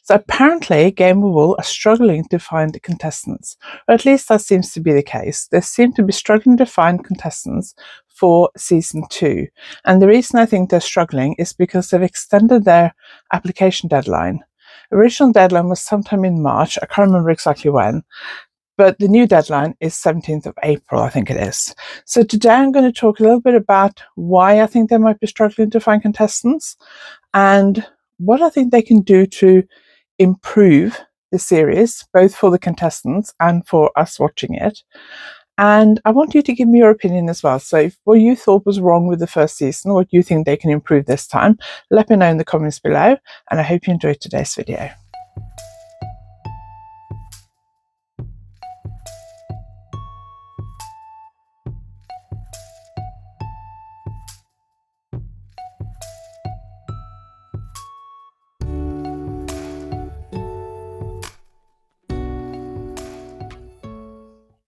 So apparently Game of Wool are struggling to find contestants, or at least that seems to be the case. They seem to be struggling to find contestants for season 2. And the reason I think they're struggling is because they've extended their application deadline. Original deadline was sometime in March. I can't remember exactly when, but the new deadline is 17th of April, I think it is. So today I'm going to talk a little bit about why I think they might be struggling to find contestants and what I think they can do to improve the series, both for the contestants and for us watching it. And I want you to give me your opinion as well. So if what you thought was wrong with the first season, what you think they can improve this time, let me know in the comments below. And I hope you enjoyed today's video.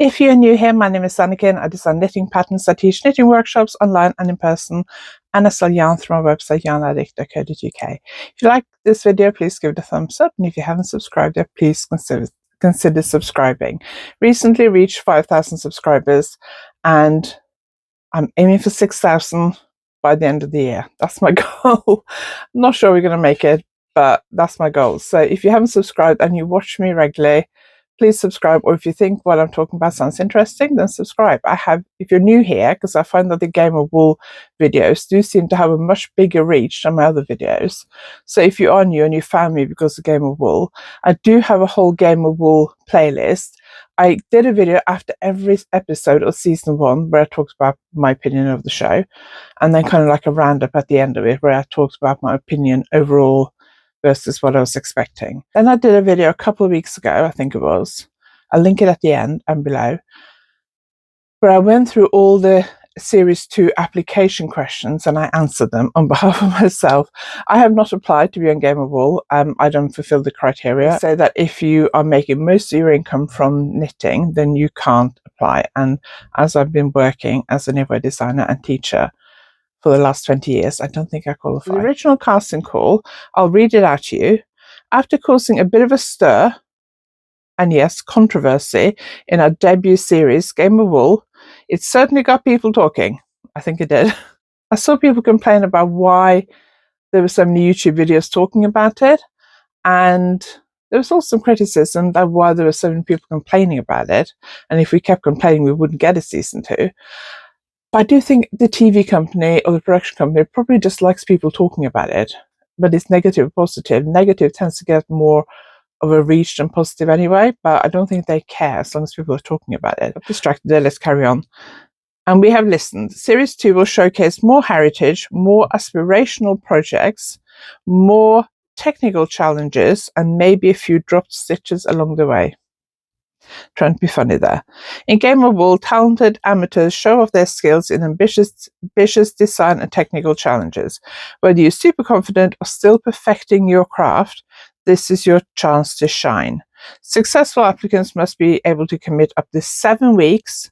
If you're new here, my name is Anniken. I design knitting patterns. I teach knitting workshops online and in person, and I sell yarn through my website, YarnAddict.co.uk. If you like this video, please give it a thumbs up, and if you haven't subscribed yet, please consider subscribing. Recently reached 5,000 subscribers, and I'm aiming for 6,000 by the end of the year. That's my goal. I'm not sure we're going to make it, but that's my goal. So if you haven't subscribed and you watch me regularly, please subscribe, or if you think what I'm talking about sounds interesting, then subscribe. If you're new here, because I find that the Game of Wool videos do seem to have a much bigger reach than my other videos. So if you are new and you found me because of Game of Wool, I do have a whole Game of Wool playlist. I did a video after every episode of season 1 where I talked about my opinion of the show, and then kind of like a roundup at the end of it where I talked about my opinion overall versus what I was expecting. Then I did a video a couple of weeks ago, I think it was. I'll link it at the end and below, where I went through all the Series 2 application questions and I answered them on behalf of myself. I have not applied to be on Game of Wool. I don't fulfill the criteria. They say that if you are making most of your income from knitting, then you can't apply. And as I've been working as a knitwear designer and teacher for the last 20 years, I don't think I qualify. The original casting call, I'll read it out to you. After causing a bit of a stir, and yes, controversy, in our debut series, Game of Wool, it certainly got people talking. I think it did. I saw people complain about why there were so many YouTube videos talking about it, and there was also some criticism about why there were so many people complaining about it, and if we kept complaining, we wouldn't get a season 2. But I do think the TV company or the production company probably just likes people talking about it. But it's negative or positive. Negative tends to get more of a reach than positive anyway, but I don't think they care as long as people are talking about it. I'm distracted there, let's carry on. And we have listened. Series 2 will showcase more heritage, more aspirational projects, more technical challenges, and maybe a few dropped stitches along the way. Trying to be funny there. In Game of Wool, talented amateurs show off their skills in ambitious design and technical challenges. Whether you're super confident or still perfecting your craft, this is your chance to shine. Successful applicants must be able to commit up to 7 weeks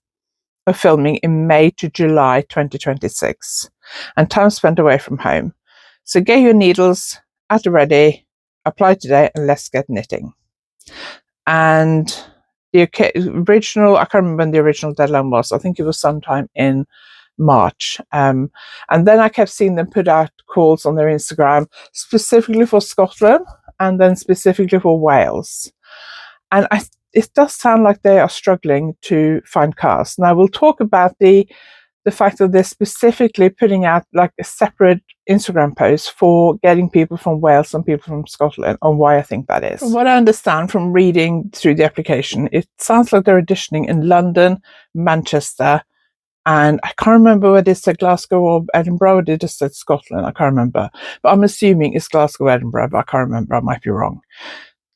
of filming in May to July 2026, and time spent away from home. So get your needles at the ready, apply today, and let's get knitting. And the original, I can't remember when the original deadline was. I think it was sometime in March. And then I kept seeing them put out calls on their Instagram specifically for Scotland and then specifically for Wales. And it does sound like they are struggling to find cast. Now we'll talk about the fact that they're specifically putting out like a separate Instagram post for getting people from Wales and people from Scotland, on why I think that is. From what I understand from reading through the application, it sounds like they're auditioning in London, Manchester, and I can't remember whether it's Glasgow or Edinburgh, or they just said Scotland, I can't remember. But I'm assuming it's Glasgow or Edinburgh, but I can't remember, I might be wrong.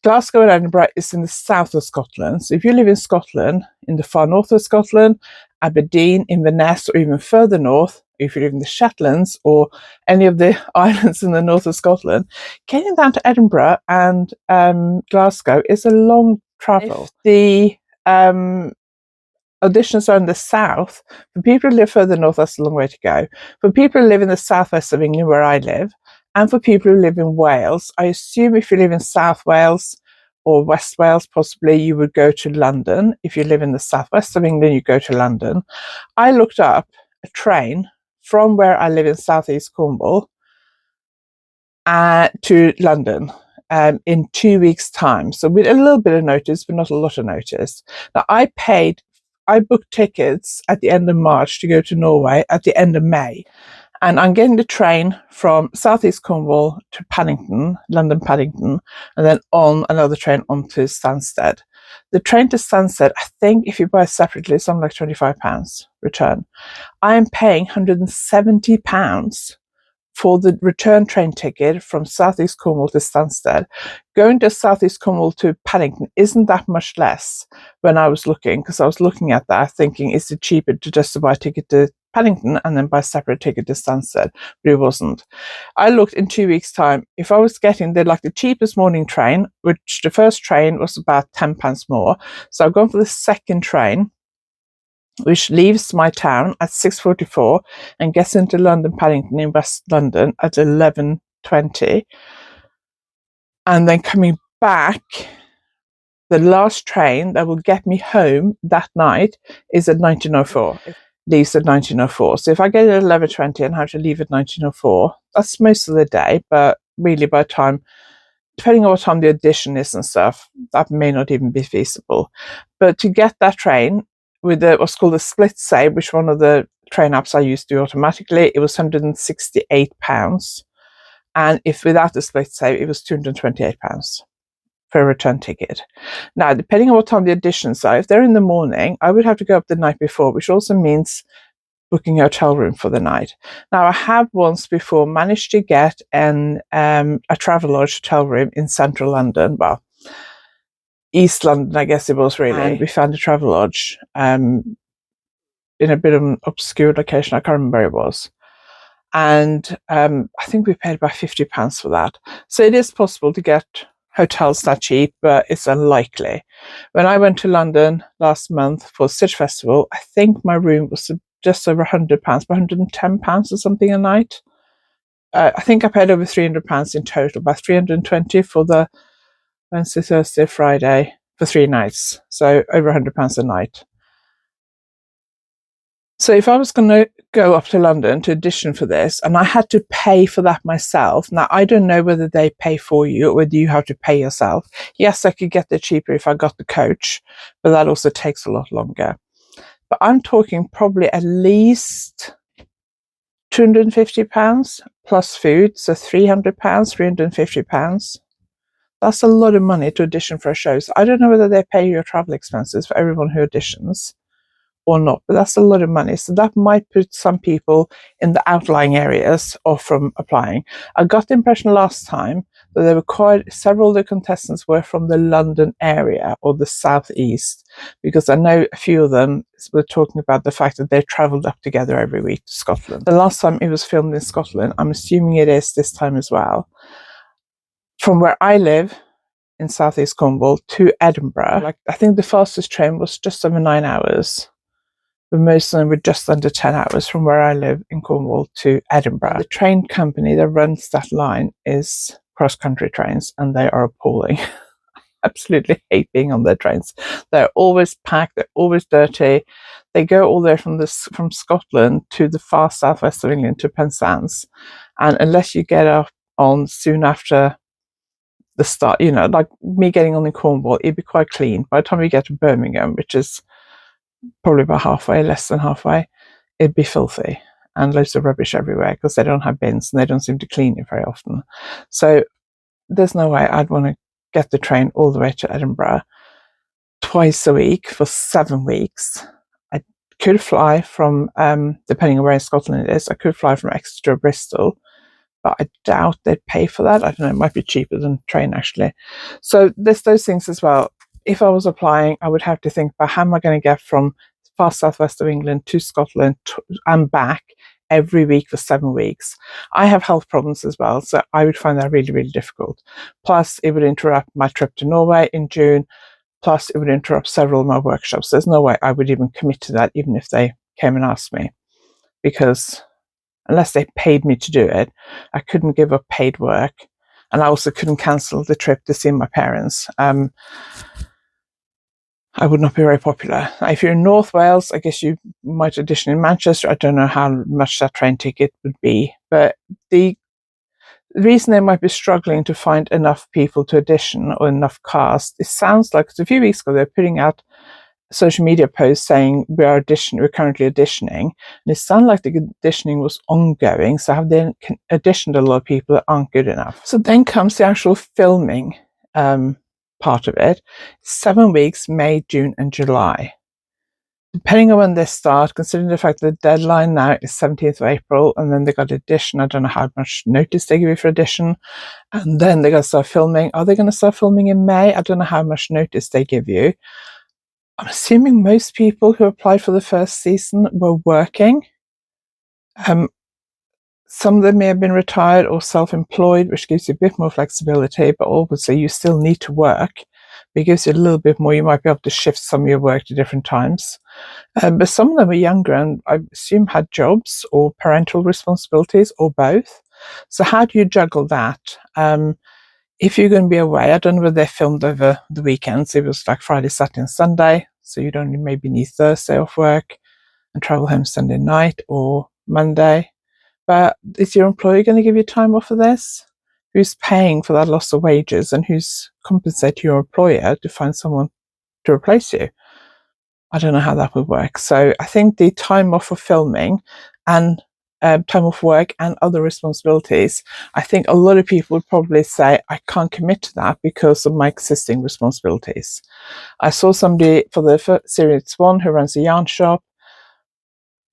Glasgow and Edinburgh is in the south of Scotland. So if you live in Scotland, in the far north of Scotland, Aberdeen, Inverness, or even further north, if you live in the Shetlands or any of the islands in the north of Scotland, getting down to Edinburgh and Glasgow is a long travel. If the auditions are in the south, for people who live further north, that's a long way to go. For people who live in the southwest of England, where I live, And for people who live in Wales, I assume if you live in South Wales or West Wales, possibly you would go to London. If you live in the southwest of England, you go to London. I looked up a train from where I live in southeast Cornwall to London in 2 weeks' time. So with a little bit of notice, but not a lot of notice. Now, I booked tickets at the end of March to go to Norway at the end of May. And I'm getting the train from southeast Cornwall to Paddington, London Paddington, and then on another train on to Stansted. The train to Stansted, I think if you buy separately, it's something like £25 return. I am paying £170 for the return train ticket from southeast Cornwall to Stansted. Going to southeast Cornwall to Paddington isn't that much less when I was looking, because I was looking at that thinking, is it cheaper to just buy a ticket to Paddington and then buy a separate ticket to Stansted? But it wasn't. I looked in 2 weeks' time. If I was getting the cheapest morning train, which the first train was about £10 more, so I've gone for the second train, which leaves my town at 6:44 and gets into London Paddington in West London at 11:20. And then coming back, the last train that will get me home that night is at 19:04. Leaves at 19:04. So if I get at 11:20 and have to leave at 19:04, that's most of the day. But really, by the time, depending on what time the audition is and stuff, that may not even be feasible. But to get that train with what's called a split save, which one of the train apps I use do automatically, it was £168. And if without the split save, it was £228 for a return ticket. Now, depending on what time the auditions are, if they're in the morning, I would have to go up the night before, which also means booking a hotel room for the night. Now, I have once before managed to get a Travelodge hotel room in central London, well, East London, I guess it was really. And we found a Travelodge in a bit of an obscure location. I can't remember where it was. And I think we paid about £50 for that. So it is possible to get hotels that cheap, but it's unlikely. When I went to London last month for Stitch Festival, I think my room was just over £100, £110 or something a night. I think I paid over £300 in total, about £320 for the Wednesday, Thursday, Friday for 3 nights. So over £100 a night. So if I was going to go up to London to audition for this and I had to pay for that myself, now I don't know whether they pay for you or whether you have to pay yourself. Yes, I could get there cheaper if I got the coach, but that also takes a lot longer. But I'm talking probably at least £250 plus food, so £300, £350. That's a lot of money to audition for a show. So I don't know whether they pay your travel expenses for everyone who auditions or not, but that's a lot of money. So that might put some people in the outlying areas off from applying. I got the impression last time that there were several of the contestants were from the London area or the southeast, because I know a few of them were talking about the fact that they travelled up together every week to Scotland. The last time it was filmed in Scotland, I'm assuming it is this time as well. From where I live in southeast Cornwall to Edinburgh, I think the fastest train was just over 9 hours. But most of them were just under 10 hours from where I live in Cornwall to Edinburgh. The train company that runs that line is Cross Country Trains, and they are appalling. Absolutely hate being on their trains. They're always packed, they're always dirty. They go all the way from Scotland to the far southwest of England to Penzance. And unless you get up on soon after the start, like me getting on in Cornwall, it'd be quite clean. By the time you get to Birmingham, which is probably about halfway, less than halfway, it'd be filthy and loads of rubbish everywhere because they don't have bins and they don't seem to clean it very often. So there's no way I'd want to get the train all the way to Edinburgh twice a week for 7 weeks. I could fly from, depending on where in Scotland it is, I could fly from Exeter to Bristol, but I doubt they'd pay for that. I don't know, it might be cheaper than train actually. So there's those things as well. If I was applying, I would have to think about how am I going to get from far southwest of England to Scotland and back every week for 7 weeks. I have health problems as well, so I would find that really, really difficult. Plus, it would interrupt my trip to Norway in June. Plus, it would interrupt several of my workshops. There's no way I would even commit to that, even if they came and asked me, because unless they paid me to do it. I couldn't give up paid work, and I also couldn't cancel the trip to see my parents. I would not be very popular. If you're in North Wales, I guess you might audition in Manchester. I don't know how much that train ticket would be, but the reason they might be struggling to find enough people to audition or enough cast, it sounds like, a few weeks ago they're putting out social media posts saying we're currently auditioning, and it sounded like the auditioning was ongoing. So have they auditioned a lot of people that aren't good enough? So then comes the actual filming part of it. 7 weeks, May, June, and July. Depending on when they start, considering the fact that the deadline now is 17th of April, and then they got audition. I don't know how much notice they give you for audition, and then they got to start filming. Are they going to start filming in May? I don't know how much notice they give you. I'm assuming most people who applied for the first season were working. Some of them may have been retired or self-employed, which gives you a bit more flexibility, but obviously you still need to work. It gives you a little bit more. You might be able to shift some of your work to different times. But some of them were younger and I assume had jobs or parental responsibilities or both. So how do you juggle that? If you're going to be away, I don't know whether they filmed over the weekends. It was like Friday, Saturday, and Sunday. So you'd only maybe need Thursday off work and travel home Sunday night or Monday. But is your employer going to give you time off for this? Who's paying for that loss of wages, and who's compensating your employer to find someone to replace you? I don't know how that would work. So I think the time off for filming and time off work and other responsibilities, I think a lot of people would probably say, I can't commit to that because of my existing responsibilities. I saw somebody for the series 1 who runs a yarn shop,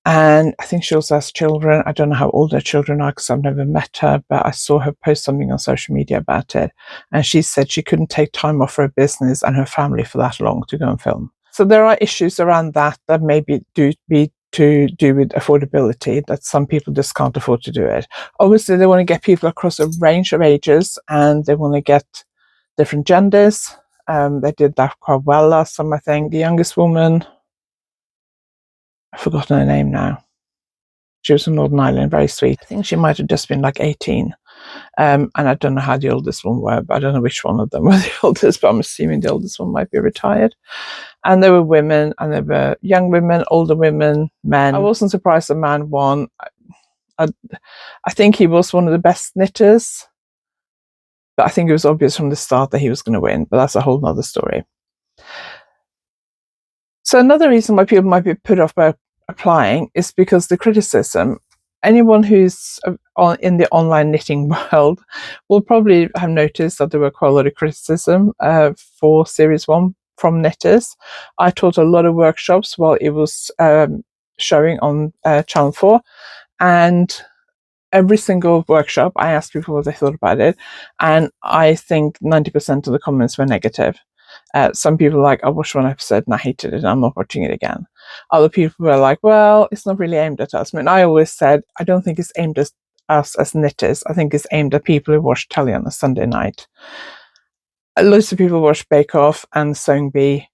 and I think she also has children. I don't know how old her children are because I've never met her, but I saw her post something on social media about it. And she said she couldn't take time off for her business and her family for that long to go and film. So there are issues around that maybe be to do with affordability, that some people just can't afford to do it. Obviously, they want to get people across a range of ages and they want to get different genders. They did that quite well last summer, I think. The youngest woman, I've forgotten her name now. She was from Northern Ireland, very sweet. I think she might have just been like 18. And I don't know how the oldest one were, but I don't know which one of them were the oldest, but I'm assuming the oldest one might be retired. And there were women, and there were young women, older women, men. I wasn't surprised the man won. I think he was one of the best knitters, but I think it was obvious from the start that he was going to win, but that's a whole nother story. So another reason why people might be put off by applying is because the criticism. Anyone who's in the online knitting world will probably have noticed that there were quite a lot of criticism for Series 1 from knitters. I taught a lot of workshops while it was showing on Channel 4, and every single workshop I asked people what they thought about it, and I think 90% of the comments were negative. Some people were like, I watched one episode and I hated it and I'm not watching it again. Other people were like, well, it's not really aimed at us. I mean, I always said, I don't think it's aimed at us as knitters. I think it's aimed at people who watch telly on a Sunday night. Loads of people watch Bake Off and Sewing Bee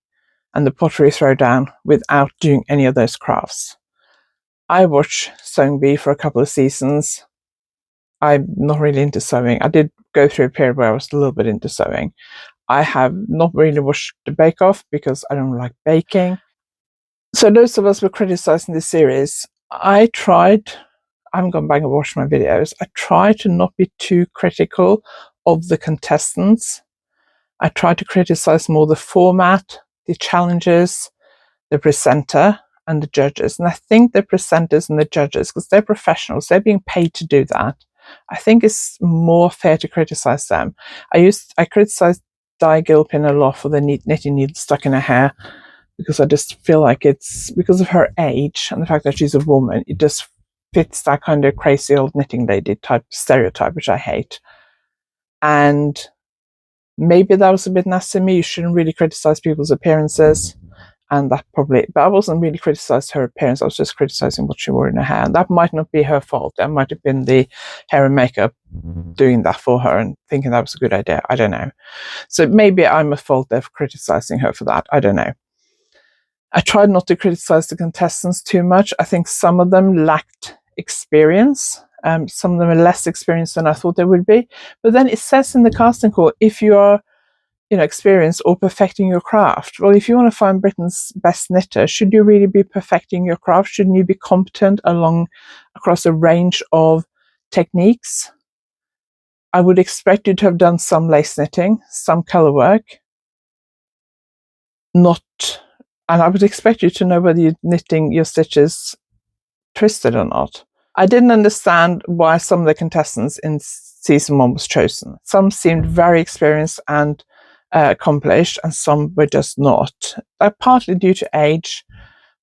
and the Pottery Throwdown without doing any of those crafts. I watched Sewing Bee for a couple of seasons. I'm not really into sewing. I did go through a period where I was a little bit into sewing. I have not really watched the Bake Off because I don't like baking. So those of us were criticizing this series. I haven't gone back and watched my videos. I try to not be too critical of the contestants. I try to criticize more the format, the challenges, the presenter, and the judges. And I think the presenters and the judges, because they're professionals, they're being paid to do that. I think it's more fair to criticize them. I criticized Di Gilpin a lot for the knitting needle stuck in her hair, because I just feel like it's because of her age and the fact that she's a woman, it just fits that kind of crazy old knitting lady type stereotype, which I hate. And maybe that was a bit nasty of me. You shouldn't really criticize people's appearances. And that probably, but I wasn't really criticizing her appearance. I was just criticizing what she wore in her hair. And that might not be her fault. That might have been the hair and makeup doing that for her and thinking that was a good idea. I don't know. So maybe I'm at fault there for criticizing her for that. I don't know. I tried not to criticize the contestants too much. I think some of them lacked experience. Some of them are less experienced than I thought they would be. But then it says in the casting call, if you are experienced or perfecting your craft. Well, if you want to find Britain's best knitter, should you really be perfecting your craft? Shouldn't you be competent across a range of techniques? I would expect you to have done some lace knitting, some colour work, and I would expect you to know whether you're knitting your stitches twisted or not. I didn't understand why some of the contestants in season 1 was chosen. Some seemed very experienced and accomplished, and some were just not. Partly due to age,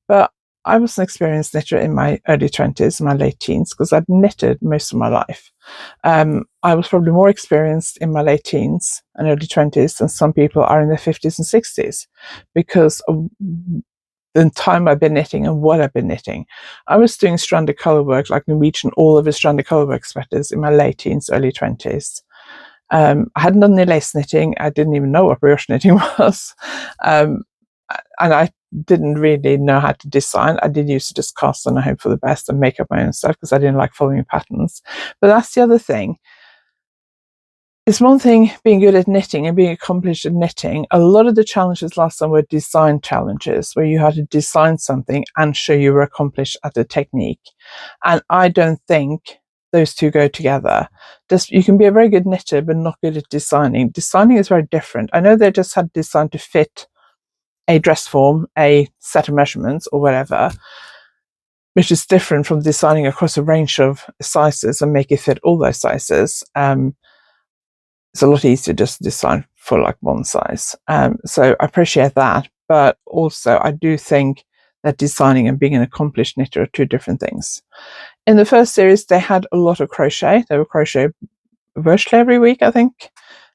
but I was an experienced knitter in my early 20s, my late teens, because I'd knitted most of my life. I was probably more experienced in my late teens and early 20s than some people are in their 50s and 60s, because of the time I've been knitting and what I've been knitting. I was doing stranded colour work, like Norwegian, all of his stranded colour work sweaters in my late teens, early 20s. I hadn't done any lace knitting. I didn't even know what brioche knitting was. And I didn't really know how to design. I did used to just cast on and hope for the best and make up my own stuff because I didn't like following patterns. But that's the other thing. It's one thing being good at knitting and being accomplished at knitting. A lot of the challenges last time were design challenges where you had to design something and show you were accomplished at the technique. And I don't think those two go together. You can be a very good knitter but not good at designing. Designing is very different. I know they just had design to fit a dress form, a set of measurements or whatever, which is different from designing across a range of sizes and make it fit all those sizes. It's a lot easier just to design for like one size. So I appreciate that. But also I do think that designing and being an accomplished knitter are two different things. In the first series, they had a lot of crochet. They were crochet virtually every week, I think.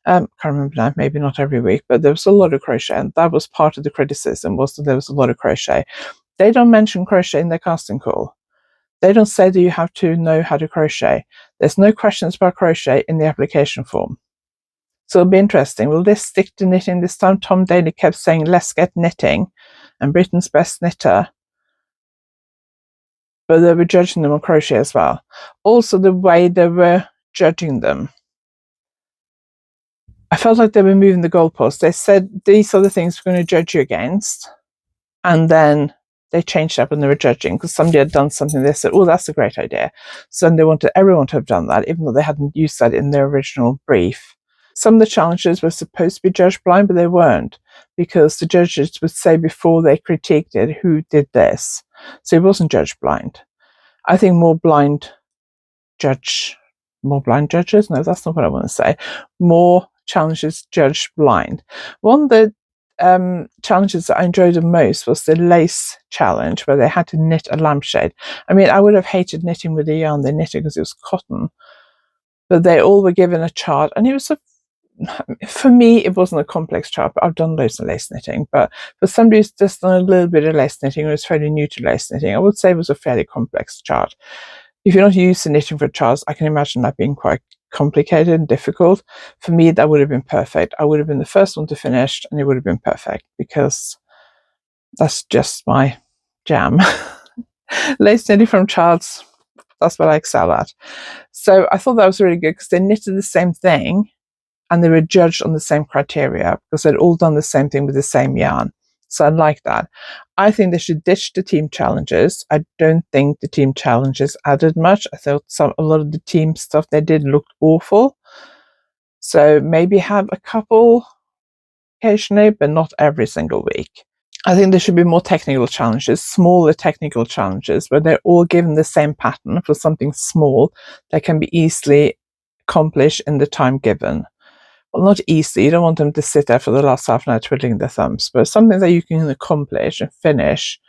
Can't remember now, maybe not every week, but there was a lot of crochet. And that was part of the criticism, was that there was a lot of crochet. They don't mention crochet in their casting call. They don't say that you have to know how to crochet. There's no questions about crochet in the application form. So it'll be interesting. Will this stick to knitting this time? Tom Daly kept saying, let's get knitting, and Britain's best knitter. But they were judging them on crochet as well. Also, the way they were judging them, I felt like they were moving the goalposts. They said, these are the things we're going to judge you against. And then they changed up and they were judging because somebody had done something. They said, oh, that's a great idea. So then they wanted everyone to have done that, even though they hadn't used that in their original brief. Some of the challenges were supposed to be judged blind, but they weren't, because the judges would say before they critiqued it, who did this. So it wasn't judged blind. I think more blind judges? No, that's not what I want to say. More challenges judged blind. One of the challenges that I enjoyed the most was the lace challenge, where they had to knit a lampshade. I mean, I would have hated knitting with the yarn they knitted because it was cotton, but they all were given a chart, and it was for me, it wasn't a complex chart, but I've done loads of lace knitting. But for somebody who's just done a little bit of lace knitting or is fairly new to lace knitting, I would say it was a fairly complex chart. If you're not used to knitting for charts, I can imagine that being quite complicated and difficult. For me, that would have been perfect. I would have been the first one to finish, and it would have been perfect because that's just my jam. Lace knitting from charts, that's what I excel at. So I thought that was really good because they knitted the same thing and they were judged on the same criteria because they'd all done the same thing with the same yarn. So I like that. I think they should ditch the team challenges. I don't think the team challenges added much. I thought a lot of the team stuff they did looked awful. So maybe have a couple occasionally, but not every single week. I think there should be more technical challenges, smaller technical challenges, where they're all given the same pattern for something small that can be easily accomplished in the time given. Well, not easy. You don't want them to sit there for the last half an hour twiddling their thumbs, but something that you can accomplish and finish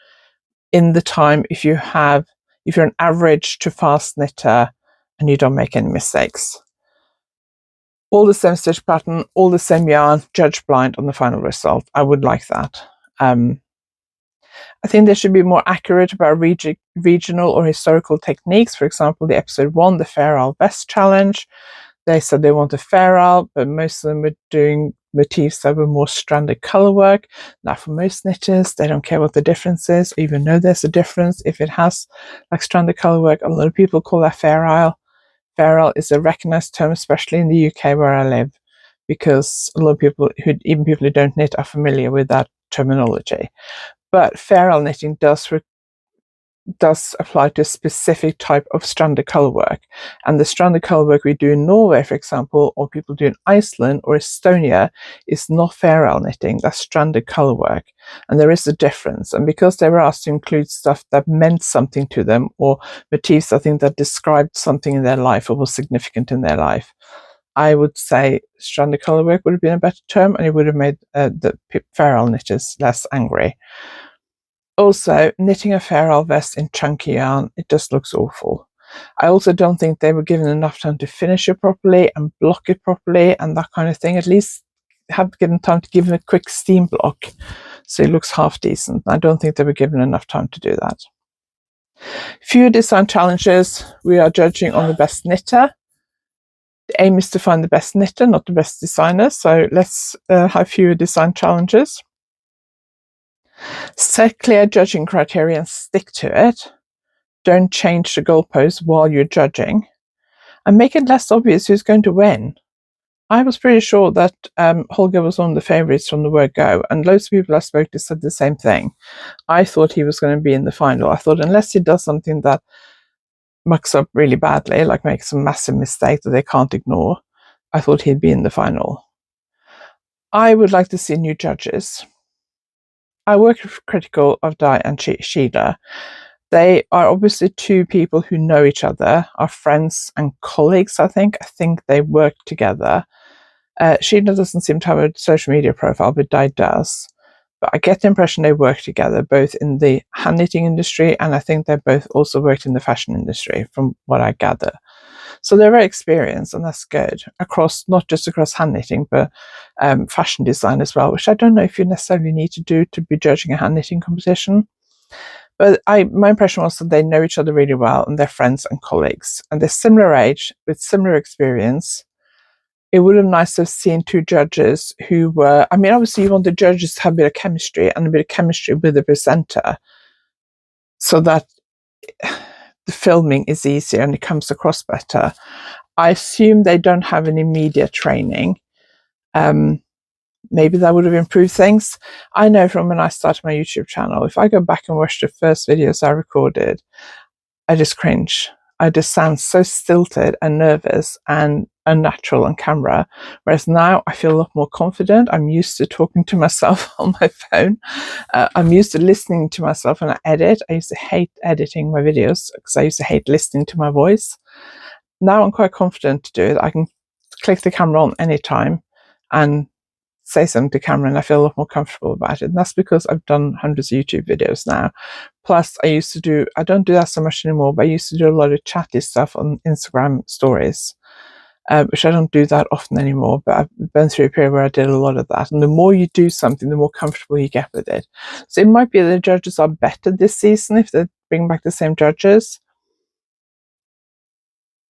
in the time if you're an average to fast knitter and you don't make any mistakes. All the same stitch pattern, all the same yarn, judge blind on the final result. I would like that. I think they should be more accurate about regional or historical techniques. For example, the episode 1, the Fair Isle Vest Challenge. They said they want a Fair Isle, but most of them were doing motifs that were more stranded color work. Now for most knitters, they don't care what the difference is, or even know there's a difference. If it has like stranded color work, a lot of people call that fair isle. Fair isle is a recognized term, especially in the UK where I live, because a lot of people even people who don't knit are familiar with that terminology. But fair isle knitting does apply to a specific type of stranded color work. And the stranded color work we do in Norway, for example, or people do in Iceland or Estonia, is not fair isle knitting, that's stranded color work. And there is a difference. And because they were asked to include stuff that meant something to them, or motifs, I think, that described something in their life or was significant in their life, I would say stranded color work would have been a better term, and it would have made the fair isle knitters less angry. Also, knitting a fair isle vest in chunky yarn, it just looks awful. I also don't think they were given enough time to finish it properly and block it properly and that kind of thing. At least have given time to give it a quick steam block so it looks half decent. I don't think they were given enough time to do that. Fewer design challenges. We are judging on the best knitter. The aim is to find the best knitter, not the best designer. So let's have fewer design challenges. Set clear judging criteria and stick to it. Don't change the goalposts while you're judging. And make it less obvious who's going to win. I was pretty sure that Holger was one of the favourites from the word go, and loads of people I spoke to said the same thing. I thought he was going to be in the final. I thought unless he does something that mucks up really badly, like makes a massive mistake that they can't ignore, I thought he'd be in the final. I would like to see new judges. I work critical of Di and Sheila. They are obviously two people who know each other, are friends and colleagues, I think. I think they work together. Sheila doesn't seem to have a social media profile, but Di does. But I get the impression they work together, both in the hand knitting industry, and I think they both also worked in the fashion industry, from what I gather. So they're very experienced, and that's good, across not just across hand knitting, but fashion design as well, which I don't know if you necessarily need to do to be judging a hand knitting competition. But my impression was that they know each other really well, and they're friends and colleagues, and they're similar age with similar experience. It would have been nice to have seen two judges who were, I mean, obviously you want the judges to have a bit of chemistry and a bit of chemistry with the presenter so that the filming is easier and it comes across better. I assume they don't have any media training. Maybe that would have improved things. I know from when I started my YouTube channel, if I go back and watch the first videos I recorded, I just cringe. I just sound so stilted and nervous and unnatural on camera. Whereas now I feel a lot more confident. I'm used to talking to myself on my phone. I'm used to listening to myself when I edit. I used to hate editing my videos because I used to hate listening to my voice. Now I'm quite confident to do it. I can click the camera on anytime and say something to camera, and I feel a lot more comfortable about it. And that's because I've done hundreds of YouTube videos now. Plus, I don't do that so much anymore, but I used to do a lot of chatty stuff on Instagram stories, which I don't do that often anymore. But I've been through a period where I did a lot of that. And the more you do something, the more comfortable you get with it. So it might be that the judges are better this season if they bring back the same judges.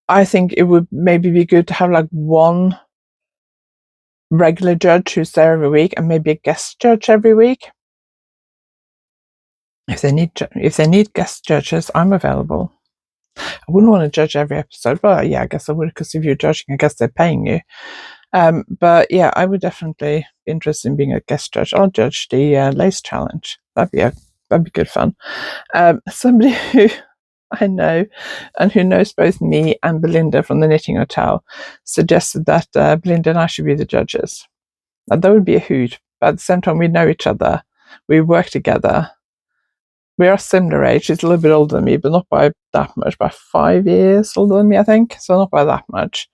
I think it would maybe be good to have like one regular judge who's there every week and maybe a guest judge every week. If they need guest judges, I'm available. I wouldn't want to judge every episode, but yeah, I guess I would, because if you're judging, I guess they're paying you. But yeah, I would definitely be interested in being a guest judge. I'll judge the lace challenge. That'd be good fun. Somebody who I know and who knows both me and Belinda from the Knitting Hotel suggested that Belinda and I should be the judges. Now, that would be a hoot, but at the same time, we know each other. We work together. We are similar age. She's a little bit older than me, but not by that much, by 5 years older than me, I think. So not by that much.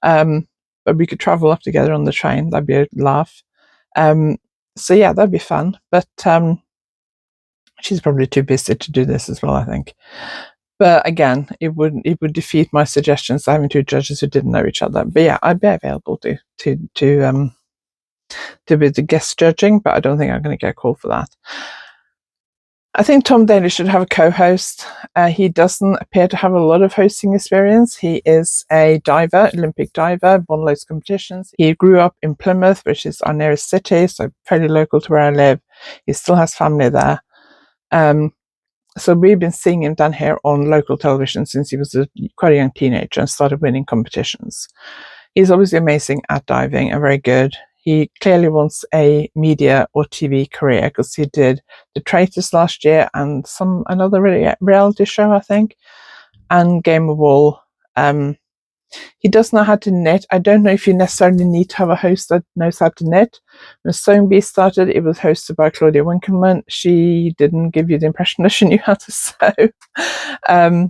But we could travel up together on the train. That'd be a laugh. So yeah, that'd be fun. But she's probably too busy to do this as well, I think. But again, it would defeat my suggestions having two judges who didn't know each other. But yeah, I'd be available to be the guest judging, but I don't think I'm going to get a call for that. I think Tom Daly should have a co-host. He doesn't appear to have a lot of hosting experience. He is a diver, Olympic diver, won loads of competitions. He grew up in Plymouth, which is our nearest city, so fairly local to where I live. He still has family there. So we've been seeing him down here on local television since he was quite a young teenager and started winning competitions. He's obviously amazing at diving and very good. He clearly wants a media or TV career because he did The Traitors last year and another reality show, I think, and Game of Wool. He does know how to knit. I don't know if you necessarily need to have a host that knows how to knit. When Sewing Bee started, it was hosted by Claudia Winkleman. She didn't give you the impression that she knew how to sew. I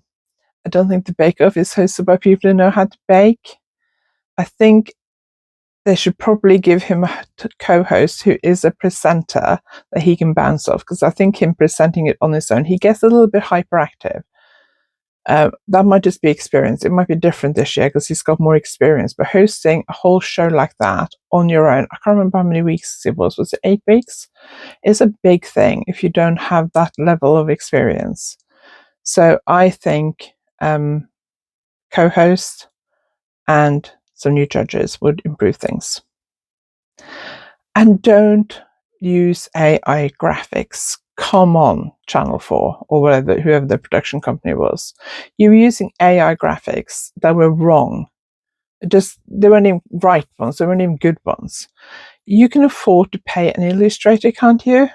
don't think the Bake Off is hosted by people who know how to bake. I think they should probably give him a co-host who is a presenter that he can bounce off, because I think him presenting it on his own, he gets a little bit hyperactive. That might just be experience. It might be different this year because he's got more experience. But hosting a whole show like that on your own, I can't remember how many weeks it was. Was it 8 weeks? Is a big thing if you don't have that level of experience. So I think co-host and some new judges would improve things. And don't use AI graphics. Come on, Channel 4 or whoever the production company was. You were using AI graphics that were wrong. They weren't even right ones, they weren't even good ones. You can afford to pay an illustrator, can't you?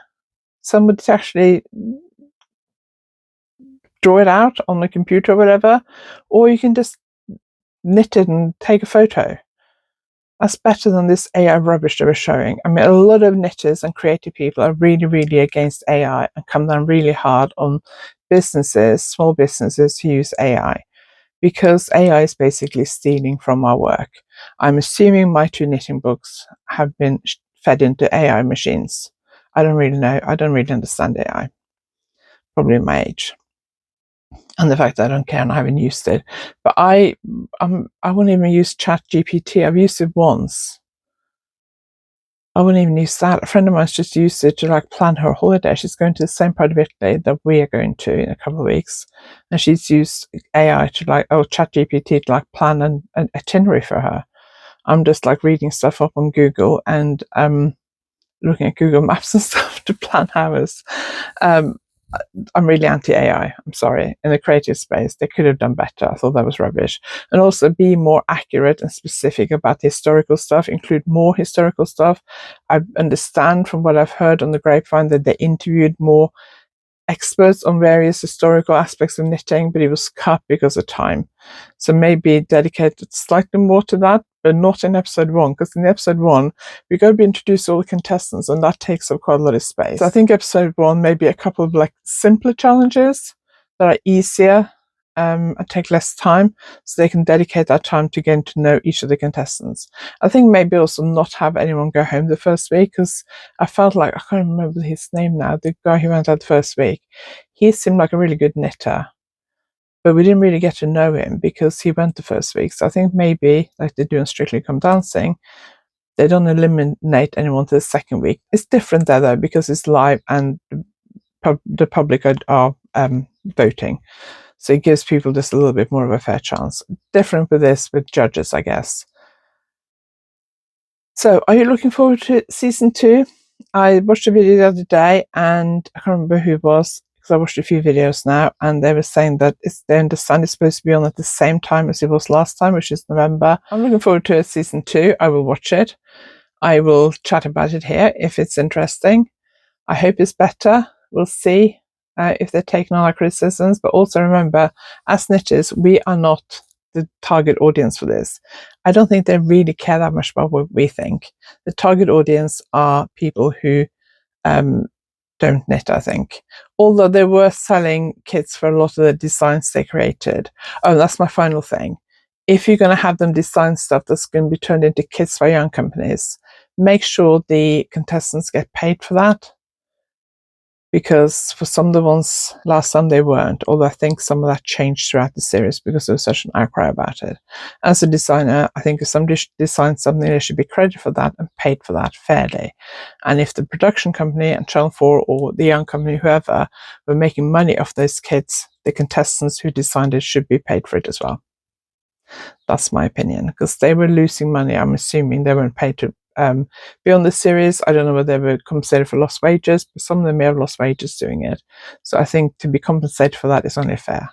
Somebody to actually draw it out on the computer or whatever, or you can just knit it and take a photo. That's better than this AI rubbish they were showing. I mean, a lot of knitters and creative people are really, really against AI and come down really hard on businesses, small businesses who use AI, because AI is basically stealing from our work. I'm assuming my 2 knitting books have been fed into AI machines. I don't really know. I don't really understand AI. Probably my age. And the fact that I don't care and I haven't used it. But I wouldn't even use ChatGPT. I've used it once. I wouldn't even use that. A friend of mine's just used it to plan her holiday. She's going to the same part of Italy that we are going to in a couple of weeks, and she's used AI to ChatGPT to plan an itinerary for her. I'm just reading stuff up on Google and looking at Google Maps and stuff to plan hours. I'm really anti-AI. I'm sorry. In the creative space, they could have done better. I thought that was rubbish. And also be more accurate and specific about the historical stuff, include more historical stuff. I understand from what I've heard on the grapevine that they interviewed more experts on various historical aspects of knitting, but it was cut because of time. So maybe dedicated slightly more to that, but not in episode 1, because in episode 1, we're going to be introduced to all the contestants, and that takes up quite a lot of space. So I think episode 1, maybe a couple of simpler challenges that are easier and take less time, so they can dedicate that time to getting to know each of the contestants. I think maybe also not have anyone go home the first week, because I felt I can't remember his name now, the guy who went out the first week. He seemed like a really good knitter, but we didn't really get to know him because he went the first week. So I think maybe, like they do in Strictly Come Dancing, they don't eliminate anyone to the second week. It's different there though, because it's live and the public are voting. So it gives people just a little bit more of a fair chance. Different with this, with judges, I guess. So are you looking forward to season 2? I watched a video the other day, and I can't remember who it was, because I watched a few videos now, and they were saying that they understand it's supposed to be on at the same time as it was last time, which is November. I'm looking forward to season 2. I will watch it. I will chat about it here if it's interesting. I hope it's better. We'll see if they're taking on our criticisms. But also remember, as knitters, we are not the target audience for this. I don't think they really care that much about what we think. The target audience are people who don't knit, I think. Although they were selling kits for a lot of the designs they created. Oh, that's my final thing. If you're going to have them design stuff that's going to be turned into kits for young companies, make sure the contestants get paid for that, because for some of the ones last time they weren't, although I think some of that changed throughout the series because there was such an outcry about it. As a designer, I think if somebody designs something, they should be credited for that and paid for that fairly. And if the production company and Channel 4 or the young company, whoever, were making money off those kids, the contestants who designed it should be paid for it as well. That's my opinion, because they were losing money. I'm assuming they weren't paid to be on the series. I don't know whether they were compensated for lost wages, but some of them may have lost wages doing it. So I think to be compensated for that is only fair.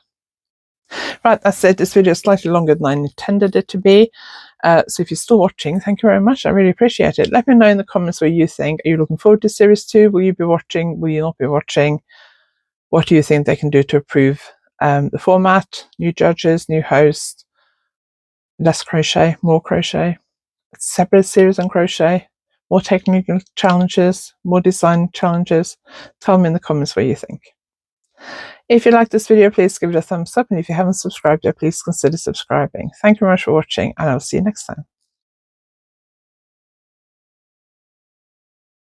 Right, that's it. This video is slightly longer than I intended it to be. So if you're still watching, thank you very much. I really appreciate it. Let me know in the comments what you think. Are you looking forward to series 2? Will you be watching? Will you not be watching? What do you think they can do to improve the format? New judges, new hosts, less crochet, more crochet, separate series on crochet, more technical challenges, more design challenges? Tell me in the comments what you think. If you like this video, please give it a thumbs up, and if you haven't subscribed yet, please consider subscribing. Thank you very much for watching, and I'll see you next time.